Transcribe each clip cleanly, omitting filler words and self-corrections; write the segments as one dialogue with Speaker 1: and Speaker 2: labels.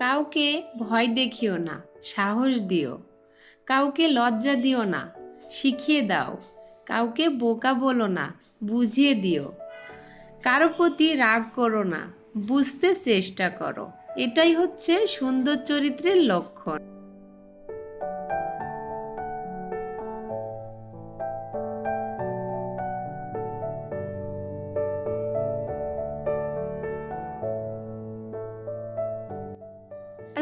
Speaker 1: কাউকে ভয় দেখিও না, সাহস দিও। কাউকে লজ্জা দিও না, শিখিয়ে দাও। কাউকে বোকা বলো না, বুঝিয়ে দিও। কারো প্রতি রাগ করো না, বুঝতে চেষ্টা করো। এটাই হচ্ছে সুন্দর চরিত্রের লক্ষণ।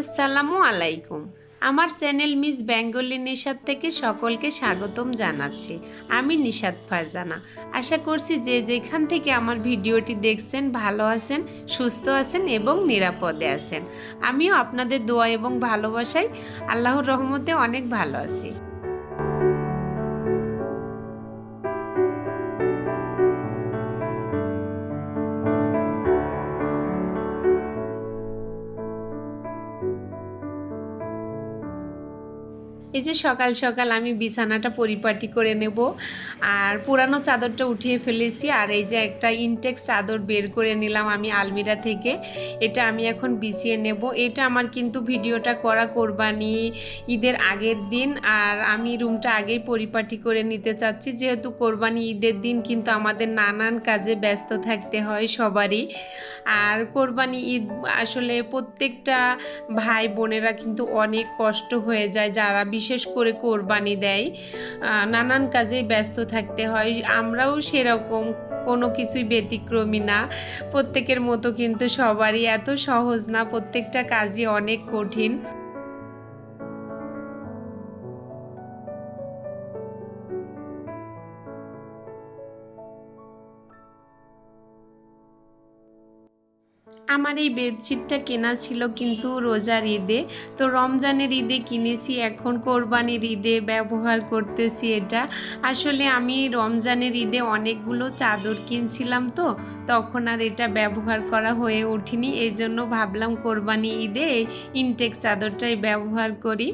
Speaker 1: আসসালামু আলাইকুম। আমার চ্যানেল মিস বেঙ্গলি নিশাত থেকে সকলকে স্বাগতম জানাচ্ছি। আমি নিশাত ফারজানা। আশা করছি যে যেখান থেকে আমার ভিডিওটি দেখছেন ভালো আছেন, সুস্থ আছেন এবং নিরাপদে আছেন। আমিও আপনাদের দোয়া এবং ভালোবাসায় আল্লাহর রহমতে অনেক ভালো আছি। এই যে সকাল সকাল আমি বিছানাটা পরিপাটি করে নেব, আর পুরানো চাদরটা উঠিয়ে ফেলেছি। আর এই যে একটা ইনটেক্স চাদর বের করে নিলাম আমি আলমিরা থেকে, এটা আমি এখন বিছিয়ে নেব। এটা আমার কিন্তু ভিডিওটা করা কোরবানি ঈদের আগের দিন, আর আমি রুমটা আগেই পরিপাটি করে নিতে চাচ্ছি, যেহেতু কোরবানি ঈদের দিন কিন্তু আমাদের নানান কাজে ব্যস্ত থাকতে হয় সবারই। আর কোরবানি ঈদ আসলে প্রত্যেকটা ভাই বোনেরা কিন্তু অনেক কষ্ট হয়ে যায়, যারা বিশেষ করে কোরবানি দেয়। নানান কাজে ব্যস্ত থাকতে হয়, আমরাও সেরকম কোনো কিছুই ব্যতিক্রমী না। প্রত্যেকের মতো কিন্তু সবারই এত সহজ না, প্রত্যেকটা কাজই অনেক কঠিন। আমার এই বেডশিটটা কেনা ছিল কিন্তু রোজার ঈদে, তো রমজানের ঈদে কিনেছি, এখন কোরবানির ঈদে ব্যবহার করতেছি এটা। আসলে আমি রমজানের ঈদে অনেকগুলো চাদর কিনছিলাম, তো তখন আর এটা ব্যবহার করা হয়ে ওঠেনি, এই জন্য ভাবলাম কোরবানি ঈদে ইনটেক চাদরটাই ব্যবহার করি।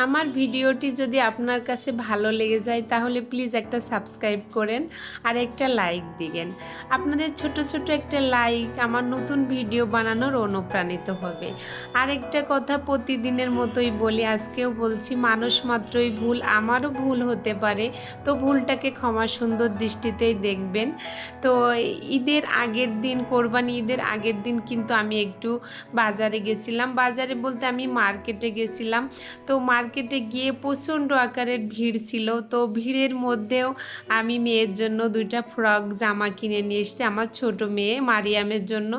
Speaker 1: আমার ভিডিওটি যদি আপনার কাছে ভালো লেগে যায় তাহলে প্লিজ একটা সাবস্ক্রাইব করেন আর একটা লাইক দিবেন। আপনাদের ছোট ছোট একটা লাইক আমার নতুন ভিডিও বানানোর অনুপ্রাণিত হবে। আর একটা কথা প্রতিদিনের মতোই বলি, আজকেও বলছি, মানুষ মাত্রই ভুল, আমারও ভুল হতে পারে, তো ভুলটাকে ক্ষমা সুন্দর দৃষ্টিতেই দেখবেন। তো ঈদের আগের দিন, কোরবানি ঈদের আগের দিন কিন্তু আমি একটু বাজারে গেছিলাম, বাজারে বলতে আমি মার্কেটে গেছিলাম। তো মার্কেটে গিয়ে প্রচণ্ড আকারের ভিড় ছিল, তো ভিড়ের মধ্যেও আমি মেয়ের জন্য দুইটা ফ্রক জামা কিনে নিয়ে এসেছি, আমার ছোট মেয়ে মারিয়ামের জন্য।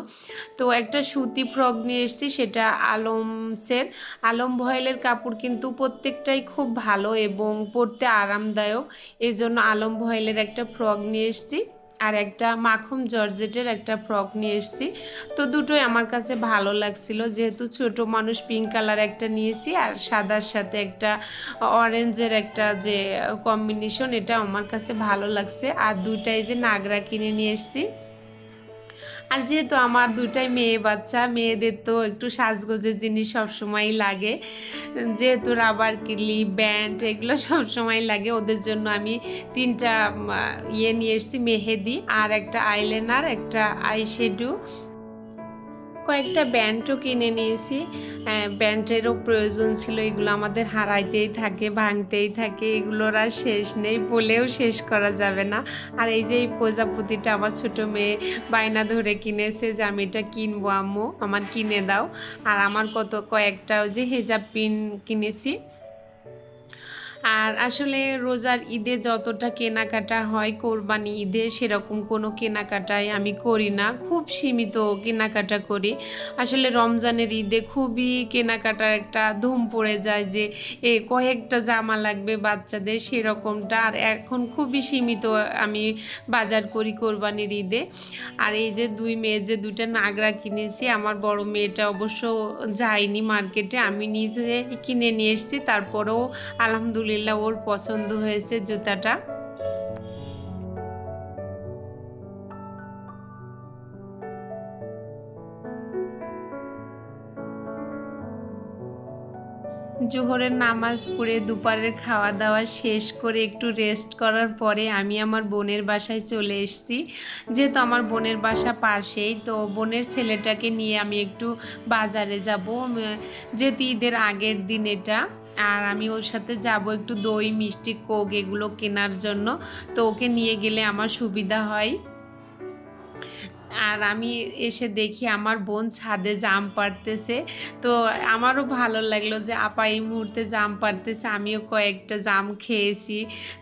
Speaker 1: তো একটা সুতি ফ্রক নিয়ে এসেছি, সেটা আলমসের। আলম ভয়েলের কাপড় কিন্তু প্রত্যেকটাই খুব ভালো এবং পরতে আরামদায়ক, এই জন্য আলম ভয়েলের একটা ফ্রক নিয়ে এসেছি। আর একটা মাখন জর্জেটের একটা ফ্রক নিয়ে এসেছি। তো দুটোই আমার কাছে ভালো লাগছিল, যেহেতু ছোট মানুষ পিঙ্ক কালার একটা নিয়েছি আর সাদার সাথে একটা অরেঞ্জের একটা যে কম্বিনেশন, এটা আমার কাছে ভালো লাগছে। আর দুটাই যে নাগরা কিনে নিয়ে এসেছি। আর যেহেতু আমার দুটাই মেয়ে বাচ্চা, মেয়েদের তো একটু সাজগোজের জিনিস সবসময়ই লাগে, যেহেতু রাবার ক্লিপ ব্যান্ড এগুলো সবসময় লাগে, ওদের জন্য আমি তিনটা ইয়ে নিয়ে এসেছি, মেহেদি আর একটা আইলাইনার, একটা আইশ্যাডো, কয়েকটা ব্যান্ডও কিনে নিয়েছি। ব্যান্ডেরও প্রয়োজন ছিল, এগুলো আমাদের হারাইতেই থাকে, ভাঙতেই থাকে, এগুলোর আর শেষ নেই, বলেও শেষ করা যাবে না। আর এই যে এই প্রজাপতিটা আমার ছোট মেয়ে বায়না ধরে কিনেছে যে আমি এটা কিনবো আম্মু, আমার কিনে দাও। আর আমার কয়েকটা যে হেজাব পিন কিনেছি। আর আসলে রোজার ঈদে যতটা কেনাকাটা হয় কোরবানি ঈদে সেরকম কোনো কেনাকাটাই আমি করি না, খুব সীমিত কেনাকাটা করি। আসলে রমজানের ঈদে খুবই কেনাকাটার একটা ধুম পড়ে যায়, যে কয়েকটা জামা লাগবে বাচ্চাদের সেরকমটা, আর এখন খুবই সীমিত আমি বাজার করি কোরবানির ঈদে। আর এই যে দুই মেয়ের যে দুইটা নাগরা কিনেছি, আমার বড় মেয়েটা অবশ্য যায়নি মার্কেটে, আমি নিজে কিনে নিয়ে এসেছি, তারপরেও আলহামদুলিল্লাহ ওর পছন্দ হয়েছে জুতাটা। জোহরের নামাজ পড়ে দুপুরের খাওয়া দাওয়া শেষ করে একটু রেস্ট করার পরে আমি আমার বোনের বাসায় চলে এসেছি। যেহেতু আমার বোনের বাসা পাশেই, তো বোনের ছেলেটাকে নিয়ে আমি একটু বাজারে যাব, যেহেতু ঈদের আগের দিন এটা। আর আমি ওর সাথে যাব একটু দই মিষ্টি কোক এগুলো কেনার জন্য, তো ওকে নিয়ে গেলে আমার সুবিধা হয়। আর আমি এসে দেখি আমার বোন ছাদে জাম পাড়তেছে, তো আমারও ভালো লাগলো যে আপা এই মুহূর্তে জাম পাড়তেছে। আমিও কয়েকটা জাম খেয়েছি।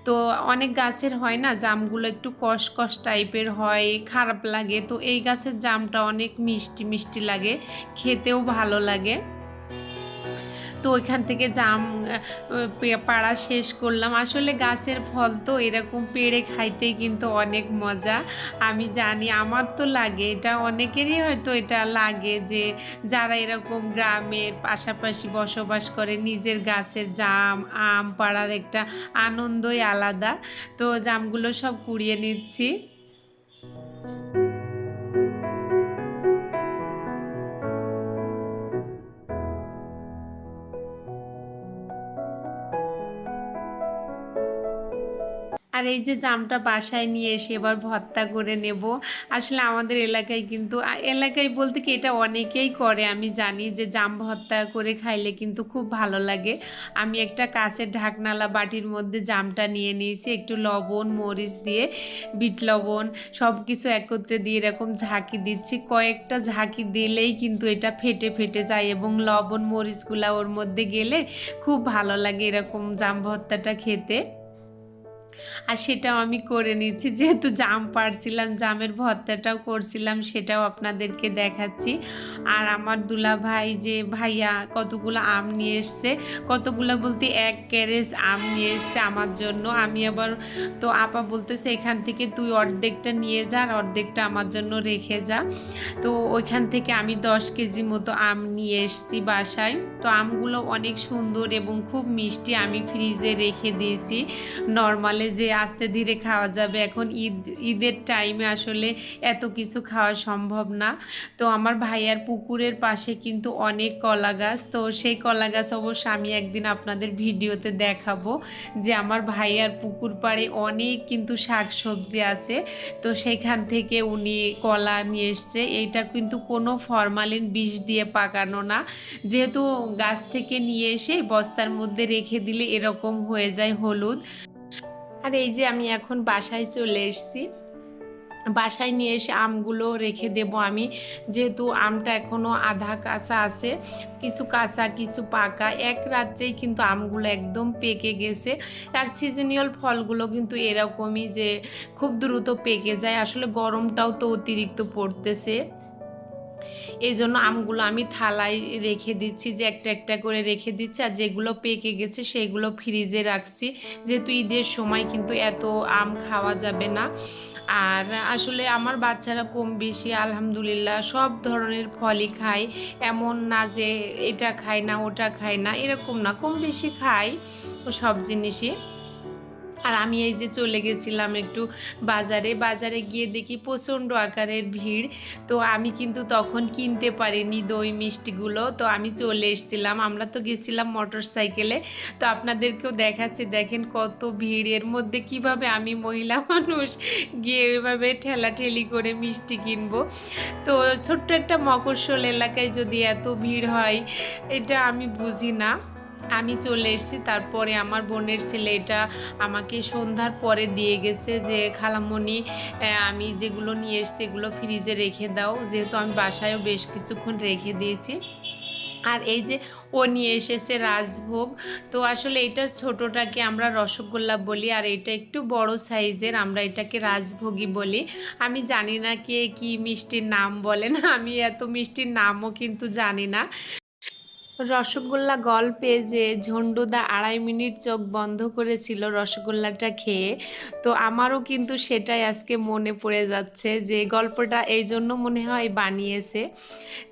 Speaker 1: তো অনেক গাছের হয় না জামগুলো একটু কষ টাইপের হয়, খারাপ লাগে, তো এই গাছের জামটা অনেক মিষ্টি মিষ্টি লাগে, খেতেও ভালো লাগে। তো ওইখান থেকে জাম পাড়া শেষ করলাম। আসলে গাছের ফল তো এরকম পেড়ে খাইতেই কিন্তু অনেক মজা। আমি জানি আমার তো লাগে, এটা অনেকেরই হয়তো এটা লাগে যে যারা এরকম গ্রামের পাশাপাশি বসবাস করে, নিজের গাছের জাম আম পাড়ার একটা আনন্দই আলাদা। তো জামগুলো সব কুড়িয়ে নিচ্ছি। আর এই যে জামটা বাসায় নিয়ে এসে এবার ভর্তা করে নেব। আসলে আমাদের এলাকায় কিন্তু, এলাকায় বলতে কি এটা অনেকেই করে, আমি জানি যে জাম ভর্তা করে খাইলে কিন্তু খুব ভালো লাগে। আমি একটা কাঁচের ঢাকনালা বাটির মধ্যে জামটা নিয়ে নিয়েছি, একটু লবণ মরিচ দিয়ে, বিট লবণ সব কিছু একত্রে দিয়ে এরকম ঝাঁকি দিচ্ছি। কয়েকটা ঝাঁকি দিলেই কিন্তু এটা ফেটে ফেটে যায় এবং লবণ মরিচগুলা ওর মধ্যে গেলে খুব ভালো লাগে এরকম জাম ভর্তাটা খেতে। আর সেটাও আমি করে নিচ্ছি, যেহেতু জাম পাড়ছিলাম জামের ভর্তাটাও করছিলাম, সেটাও আপনাদেরকে দেখাচ্ছি। আর আমার দুলা ভাই যে ভাইয়া কতগুলো আম নিয়ে এসছে, কতগুলো বলতে 1 ক্যারেজ আম নিয়ে এসছে আমার জন্য। আমি আবার, তো আপা বলতেছে এখান থেকে তুই অর্ধেকটা নিয়ে যা আর অর্ধেকটা আমার জন্য রেখে যা। তো ওইখান থেকে আমি 10 কেজি মতো আম নিয়ে এসছি বাসায়। তো আমগুলো অনেক সুন্দর এবং খুব মিষ্টি, আমি ফ্রিজে রেখে দিয়েছি। নর্মালে যে আস্তে ধীরে খাওয়া যাবে, এখন ঈদের টাইমে আসলে এত কিছু খাওয়া সম্ভব না। তো আমার ভাইয়ার পুকুরের পাশে কিন্তু অনেক কলা গাছ, তো সেই কলা গাছ অবশ্য আমি একদিন আপনাদের ভিডিওতে দেখাবো যে আমার ভাইয়ার পুকুর পাড়ে অনেক কিন্তু শাক সবজি আছে। তো সেখান থেকে উনি কলা নিয়ে এসছে। এইটা কিন্তু কোনো ফরমালিন বিষ দিয়ে পাকানো না, যেহেতু গাছ থেকে নিয়ে এসে বস্তার মধ্যে রেখে দিলে এরকম হয়ে যায় হলুদ। আর এই যে আমি এখন বাসায় চলে এসেছি, বাসায় নিয়ে এসে আমগুলো রেখে দেব আমি, যেহেতু আমটা এখনও আধা কাঁচা আছে, কিছু কাঁচা কিছু পাকা। এক রাত্রেই কিন্তু আমগুলো একদম পেকে গেছে। আর সিজনাল ফলগুলো কিন্তু এরকমই যে খুব দ্রুত পেকে যায়, আসলে গরমটাও তো অতিরিক্ত পড়তেছে। এই জন্য আমগুলো আমি থালায় রেখে দিচ্ছি, যে একটা একটা করে রেখে দিচ্ছি, আর যেগুলো পেকে গেছে সেগুলো ফ্রিজে রাখছি, যেহেতু ঈদের সময় কিন্তু এত আম খাওয়া যাবে না। আর আসলে আমার বাচ্চারা কম বেশি আলহামদুলিল্লাহ সব ধরনের ফলই খায়, এমন না যে এটা খায় না ওটা খায় না, এরকম না, কম বেশি খায় সব জিনিসই। আর আমি এই যে চলে গেছিলাম একটু বাজারে গিয়ে দেখি প্রচণ্ড আকারের ভিড়। তো আমি কিন্তু তখন কিনতে পারিনি দই মিষ্টিগুলো, তো আমি চলে এসেছিলাম। আমরা তো গেছিলাম মোটর সাইকেলে, তো আপনাদেরকেও দেখাচ্ছি, দেখেন কত ভিড়। এর মধ্যে কিভাবে আমি মহিলা মানুষ গিয়ে ওইভাবে ঠেলাঠেলি করে মিষ্টি কিনবো। তো ছোট্ট একটা মফস্বল এলাকায় যদি এত ভিড় হয়, এটা আমি বুঝি না। আমি চলে এসেছি, তারপরে আমার বোনের ছেলে এটা আমাকে সন্ধ্যার পরে দিয়ে গেছে যে খালামণি আমি যেগুলো নিয়ে এসেছি এগুলো ফ্রিজে রেখে দাও, যেহেতু আমি বাসায়ও বেশ কিছুক্ষণ রেখে দিয়েছি। আর এই যে ও নিয়ে এসেছে রাজভোগ। তো আসলে এটা ছোটোটাকে আমরা রসগোল্লা বলি, আর এটা একটু বড় সাইজের, আমরা এটাকে রাজভোগই বলি। আমি জানি না কে কি মিষ্টির নাম বলেন, আমি এত মিষ্টির নামও কিন্তু জানি না। রসগোল্লা গল্পে যে ঝন্ডুদা 2.5 মিনিট চোখ বন্ধ করেছিল রসগোল্লাটা খেয়ে, তো আমারও কিন্তু সেটাই আজকে মনে পড়ে যাচ্ছে, যে গল্পটা এই জন্য মনে হয় বানিয়েছে,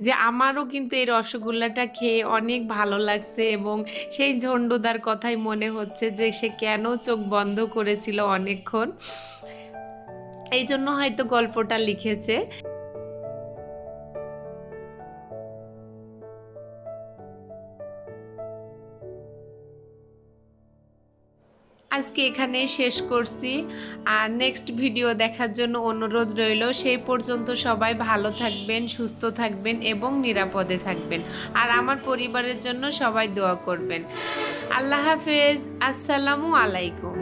Speaker 1: যে আমারও কিন্তু এই রসগোল্লাটা খেয়ে অনেক ভালো লাগছে এবং সেই ঝন্ডুদার কথাই মনে হচ্ছে যে সে কেন চোখ বন্ধ করেছিল অনেকক্ষণ, এই জন্য হয়তো গল্পটা লিখেছে। আজকে এখানেই শেষ করছি। আর নেক্সট ভিডিও দেখার জন্য অনুরোধ রইল। সেই পর্যন্ত সবাই ভালো থাকবেন, সুস্থ থাকবেন এবং নিরাপদে থাকবেন। আর আমার পরিবারের জন্য সবাই দোয়া করবেন। আল্লাহ হাফেজ। আসসালামু আলাইকুম।